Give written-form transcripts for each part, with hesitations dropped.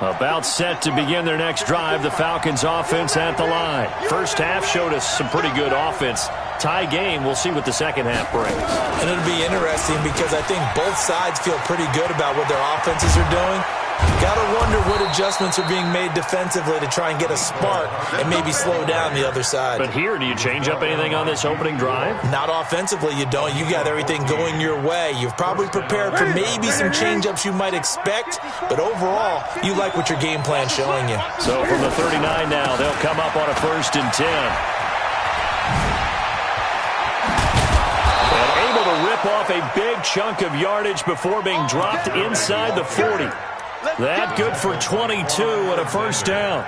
About set to begin their next drive, the Falcons offense at the line. First half showed us some pretty good offense. Tie game, we'll see what the second half brings. And it'll be interesting because I think both sides feel pretty good about what their offenses are doing. Got to wonder what adjustments are being made defensively to try and get a spark and maybe slow down the other side. But here, do you change up anything on this opening drive? Not offensively, you don't. You got everything going your way. You've probably prepared for maybe some change-ups you might expect, but overall, you like what your game plan's showing you. So from the 39 now, they'll come up on a 1st and 10. And able to rip off a big chunk of yardage before being dropped inside the 40. That good for 22 and a first down.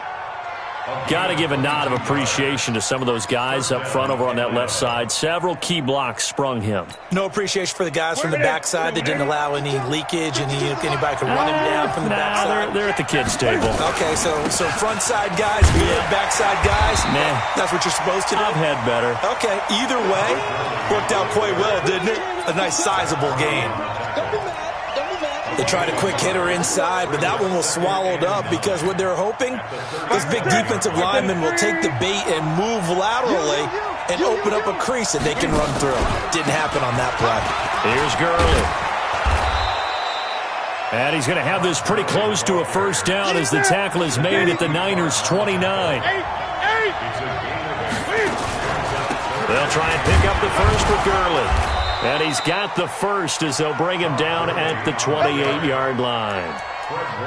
Got to give a nod of appreciation to some of those guys up front over on that left side. Several key blocks sprung him. No appreciation for the guys from the backside that didn't allow any leakage and anybody could run him down from the backside. They're at the kids' table. Okay, so front side guys, good, backside guys. Man, that's what you're supposed to do. I've had better. Okay, either way, worked out quite well, didn't it? A nice sizable gain. They tried a quick hitter inside, but that one was swallowed up because what they're hoping, this big defensive lineman will take the bait and move laterally and open up a crease that they can run through. Didn't happen on that play. Here's Gurley. And he's going to have this pretty close to a first down as the tackle is made at the Niners' 29. They'll try and pick up the first with Gurley. And he's got the first as they'll bring him down at the 28-yard line.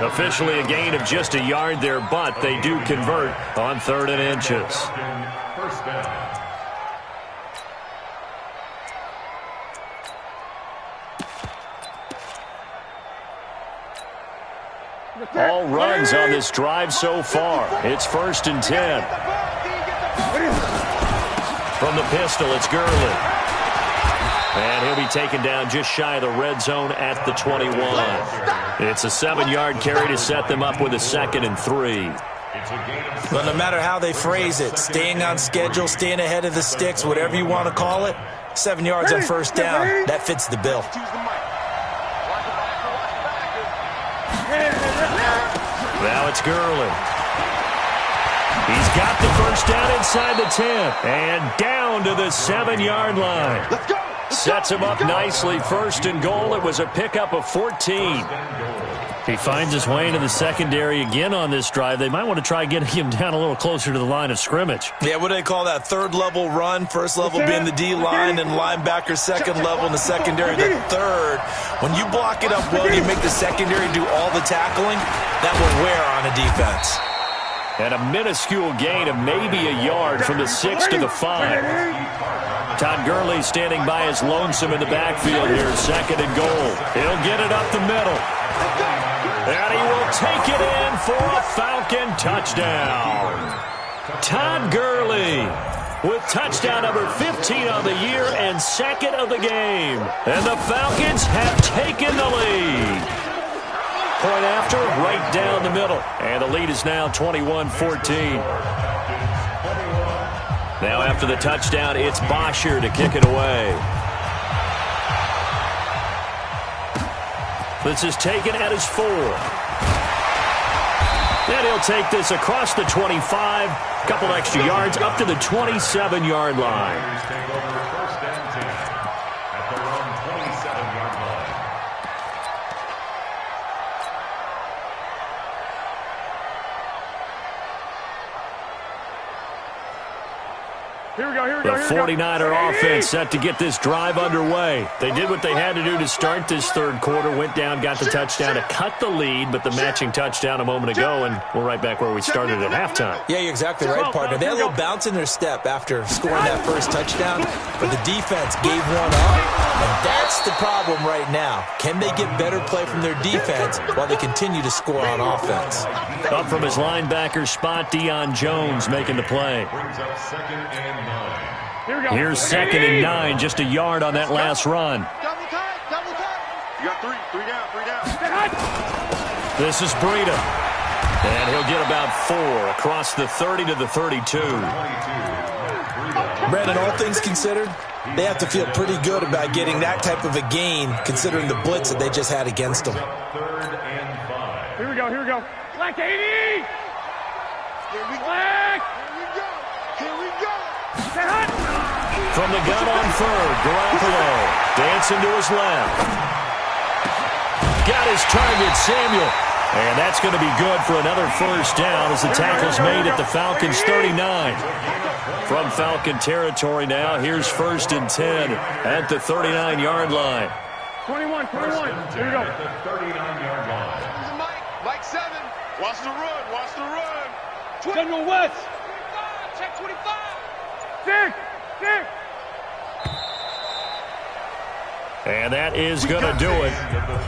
Officially a gain of just a yard there, but they do convert on 3rd and inches. All runs on this drive so far. It's 1st and 10. From the pistol, it's Gurley. And he'll be taken down just shy of the red zone at the 21. It's a 7-yard carry to set them up with a 2nd and 3. But no matter how they phrase it, staying on schedule, staying ahead of the sticks, whatever you want to call it, 7 yards on first down, that fits the bill. Now it's Gurley. He's got the first down inside the 10 and down to the 7-yard line. Let's go. Sets him up nicely. 1st and goal. It was a pickup of 14. He finds his way into the secondary again on this drive. They might want to try getting him down a little closer to the line of scrimmage. Yeah, what do they call that? 3rd level run. 1st level being the D-line and linebacker 2nd level and the secondary the 3rd. When you block it up well, you make the secondary do all the tackling, that will wear on a defense. And a minuscule gain of maybe a yard from the 6 to the 5. Todd Gurley standing by as lonesome in the backfield here. 2nd and goal. He'll get it up the middle. And he will take it in for a Falcon touchdown. Todd Gurley with touchdown number 15 of the year and 2nd of the game. And the Falcons have taken the lead. Point after, right down the middle. And the lead is now 21-14. Now after the touchdown, it's Bosher to kick it away. This is taken at his 4. And he'll take this across the 25. Couple extra yards up to the 27-yard line. The 49er offense set to get this drive underway. They did what they had to do to start this 3rd quarter. Went down, got the touchdown to cut the lead, but the matching touchdown a moment ago, and we're right back where we started at halftime. Yeah, you're exactly right, partner. They had a little bounce in their step after scoring that first touchdown, but the defense gave one up, and that's the problem right now. Can they get better play from their defense while they continue to score on offense? Up from his linebacker spot, Deion Jones making the play. Here's 2nd and 9, just a yard on that last run. You got 3 down. This is Breida. And he'll get about 4 across the 30 to the 32. Brandon, all things considered, they have to feel pretty good about getting that type of a gain considering the blitz that they just had against them. Here we go. Black 80! Here we go! Here we go! From the gun on third, Garoppolo dancing to his left. Got his target, Samuel. And that's going to be good for another first down as the tackle's made at the Falcons' 39. From Falcon territory now, here's 1st and 10 at the 39-yard line. 21. Here we go. 39-yard line. Mike 7. Watch the run. General West. 25. Check 25. 6. And that is going to do it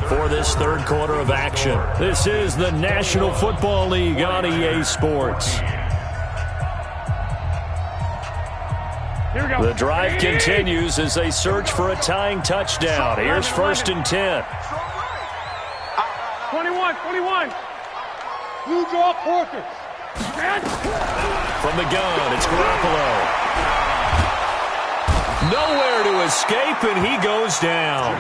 for this third quarter of action. This is the National Football League on EA Sports. Here we go. The drive continues as they search for a tying touchdown. Here's 1st and 10. 21. Blue draw quarters. From the gun, it's Garoppolo. Nowhere to escape, and he goes down.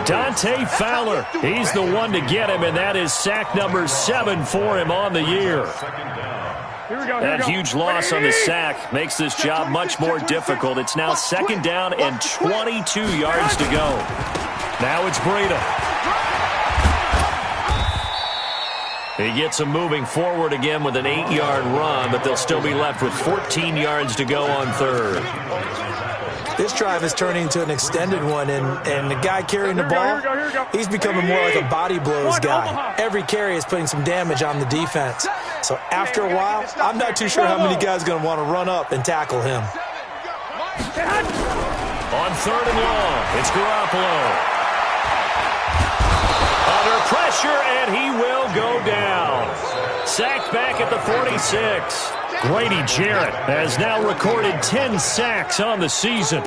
Dante Fowler, he's the one to get him, and that is sack number 7 for him on the year. That huge loss on the sack makes this job much more difficult. It's now 2nd down and 22 yards to go. Now it's Breida. He gets him moving forward again with an 8-yard run, but they'll still be left with 14 yards to go on third. This drive is turning into an extended one, and the guy carrying the ball, he's becoming more like a body blows guy. Every carry is putting some damage on the defense. So after a while, I'm not too sure how many guys are going to want to run up and tackle him. On 3rd and long, it's Garoppolo. Under pressure, and he will go down. Sacked back at the 46. Grady Jarrett has now recorded 10 sacks on the season.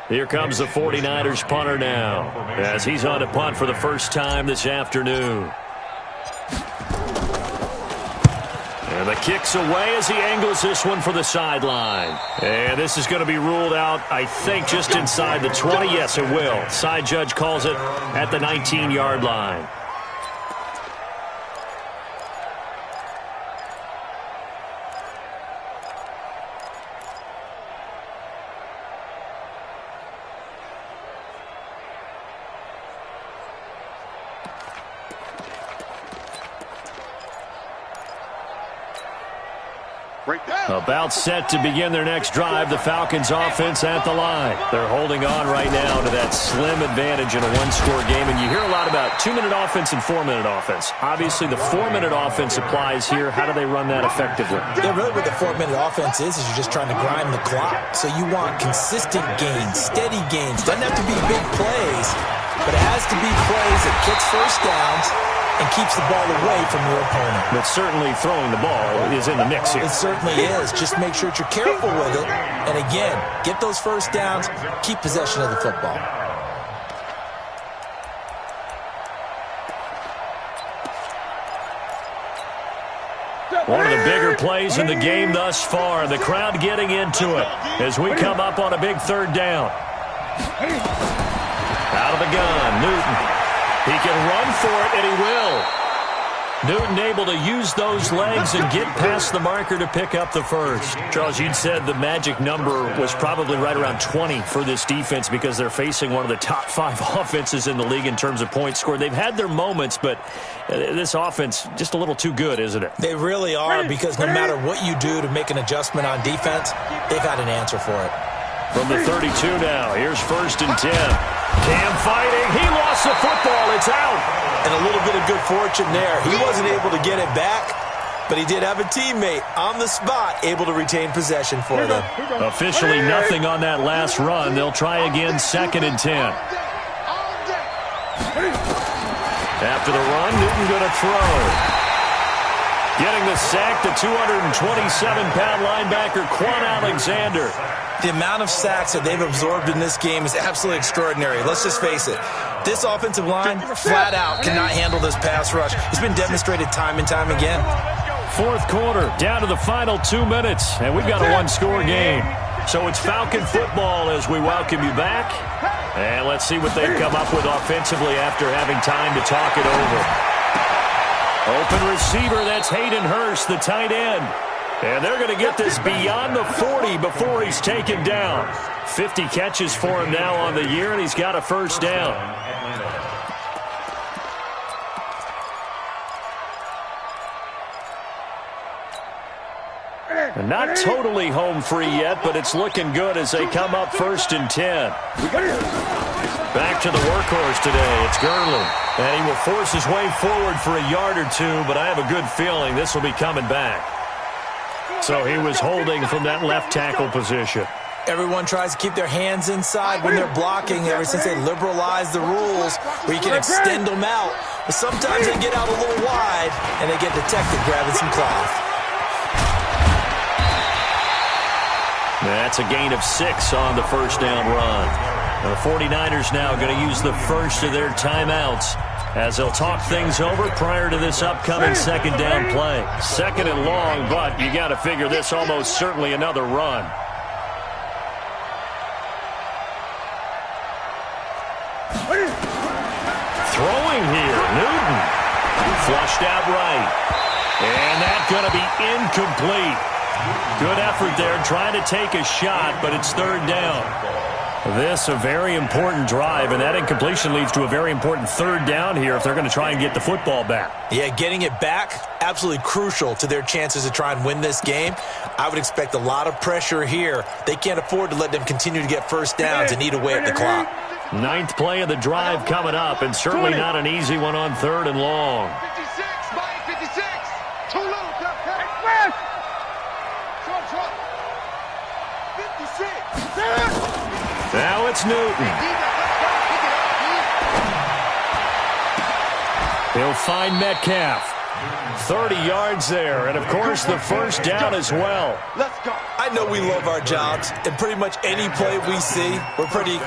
Here comes the 49ers punter now, as he's on to punt for the first time this afternoon. And the kick's away as he angles this one for the sideline. And this is going to be ruled out, I think, just inside the 20. Yes, it will. Side judge calls it at the 19-yard line. About set to begin their next drive, the Falcons offense at the line. They're holding on right now to that slim advantage in a one-score game, and you hear a lot about 2-minute offense and 4-minute offense. Obviously, the 4-minute offense applies here. How do they run that effectively? Yeah, really what the 4-minute offense is you're just trying to grind the clock. So you want consistent gains, steady gains. Doesn't have to be big plays, but it has to be plays that gets first downs and keeps the ball away from your opponent. But certainly throwing the ball is in the mix here. It certainly is. Just make sure that you're careful with it. And again, get those first downs, keep possession of the football. One of the bigger plays in the game thus far. The crowd getting into it as we come up on a big 3rd down. Out of the gun, Newton. He can run for it, and he will. Newton able to use those legs and get past the marker to pick up the first. Charles, you'd said the magic number was probably right around 20 for this defense because they're facing one of the top 5 offenses in the league in terms of points scored. They've had their moments, but this offense just a little too good, isn't it? They really are, because no matter what you do to make an adjustment on defense, they've got an answer for it. From the 32 now, here's 1st and 10. Cam fighting. He lost the football. It's out. And a little bit of good fortune there. He wasn't able to get it back, but he did have a teammate on the spot able to retain possession for them. Officially nothing on that last run. They'll try again, 2nd and 10. After the run, Newton going to throw. Getting the sack, the 227-pound linebacker, Quan Alexander. The amount of sacks that they've absorbed in this game is absolutely extraordinary. Let's just face it. This offensive line, flat out, cannot handle this pass rush. It's been demonstrated time and time again. fourth quarter, down to the final 2 minutes, and we've got a one-score game. So it's Falcon football as we welcome you back. And let's see what they've come up with offensively after having time to talk it over. Open receiver, that's Hayden Hurst, the tight end. And they're going to get this beyond the 40 before he's taken down. 50 catches for him now on the year, and he's got a first down. And not totally home free yet, but it's looking good as they come up 1st and 10. Back to the workhorse today. It's Gurley. And he will force his way forward for a yard or two, but I have a good feeling this will be coming back. So he was holding from that left tackle position. Everyone tries to keep their hands inside when they're blocking ever since they liberalized the rules where you can extend them out. But sometimes they get out a little wide and they get detected grabbing some cloth. That's a gain of 6 on the first down run. The 49ers now going to use the first of their timeouts as they'll talk things over prior to this upcoming second down play. Second and long, but you got to figure this almost certainly another run. Throwing here, Newton. Flushed out right. And that's going to be incomplete. Good effort there, trying to take a shot, but it's third down. This a very important drive, and that incompletion leads to a very important third down here if they're going to try and get the football back. Yeah, getting it back, absolutely crucial to their chances to try and win this game. I would expect a lot of pressure here. They can't afford to let them continue to get first downs and eat away at the clock. 9th play of the drive coming up, and certainly not an easy one on third and long. 56, Mike, 56. Too low. 56. Now it's Newton. He'll find Metcalf. 30 yards there, and of course the first down as well. Let's go. I know we love our jobs, and pretty much any play we see, we're pretty,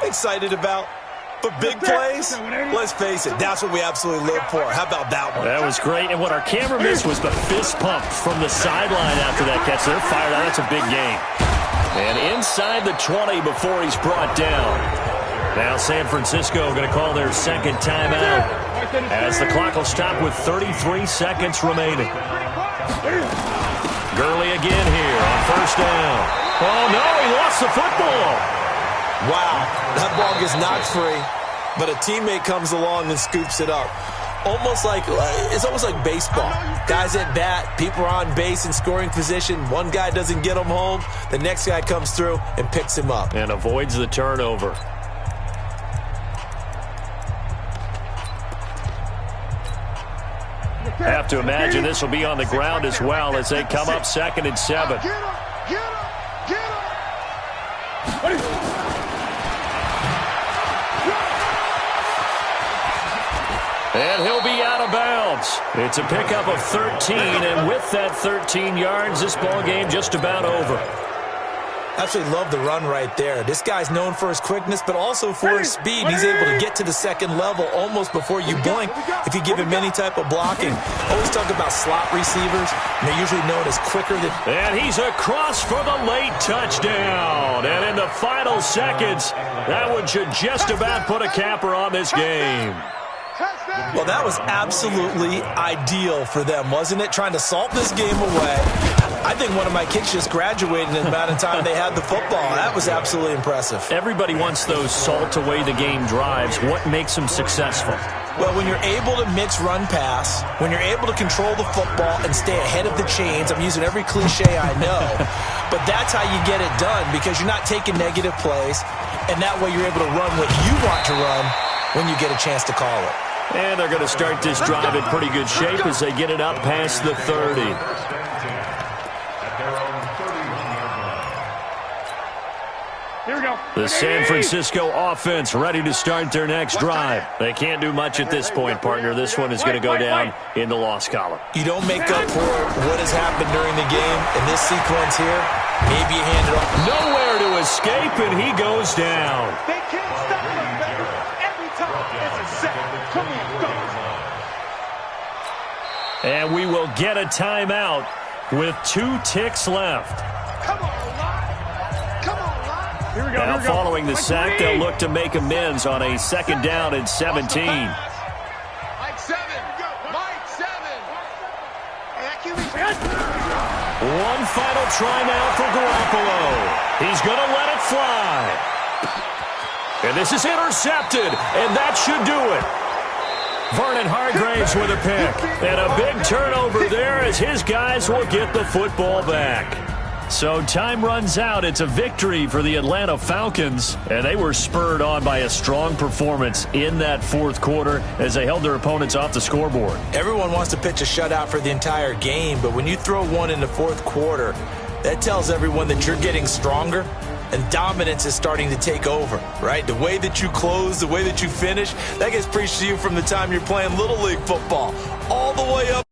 excited about. But big plays, let's face it, that's what we absolutely live for. How about that one? That was great, and what our camera missed was the fist pump from the sideline after that catch. They're fired out. That's a big game. And inside the 20 before he's brought down. Now San Francisco going to call their second timeout as the clock will stop with 33 seconds remaining. Gurley again here on first down. Oh, no, he lost the football. Wow, that ball gets knocked free, but a teammate comes along and scoops it up. It's almost like baseball. Guys at bat, people are on base in scoring position. One guy doesn't get him home. The next guy comes through and picks him up. And avoids the turnover. Have to imagine this will be on the ground as well as they come up 2nd and 7. Get him. And he'll be out of bounds. It's a pickup of 13, and with that 13 yards, this ball game just about over. Absolutely love the run right there. This guy's known for his quickness, but also for his speed. He's able to get to the second level almost before you blink if you give him any type of blocking. Always talk about slot receivers, and they're usually known as quicker than... And he's across for the late touchdown. And in the final seconds, that one should just about put a capper on this game. Well, that was absolutely ideal for them, wasn't it? Trying to salt this game away. I think one of my kids just graduated in the amount of time they had the football. That was absolutely impressive. Everybody wants those salt away the game drives. What makes them successful? Well, when you're able to mix run pass, when you're able to control the football and stay ahead of the chains, I'm using every cliche I know, but that's how you get it done because you're not taking negative plays, and that way you're able to run what you want to run when you get a chance to call it. And they're going to start this drive in pretty good shape as they get it up past the 30. Here we go. The San Francisco offense ready to start their next drive. They can't do much at this point, partner. This one is going to go down in the loss column. You don't make up for what has happened during the game. In this sequence here, maybe you hand it off. Nowhere to escape, and he goes down. They can't stop him, baby. Every time it's a set. Come on, go. And we will get a timeout with 2 ticks left. Come on, Lott. Come on, Lott. Here we go. Now, here we go. following the sack, they'll look to make amends on a 2nd down and 17. Mike 7. Mike 7. One final try now for Garoppolo. He's going to let it fly. And this is intercepted, and that should do it. Vernon Hargraves with a pick. And a big turnover there as his guys will get the football back. So time runs out. It's a victory for the Atlanta Falcons, and they were spurred on by a strong performance in that 4th quarter as they held their opponents off the scoreboard. Everyone wants to pitch a shutout for the entire game, but when you throw one in the 4th quarter, that tells everyone that you're getting stronger and dominance is starting to take over, right? The way that you close, the way that you finish, that gets preached to you from the time you're playing Little League football all the way up.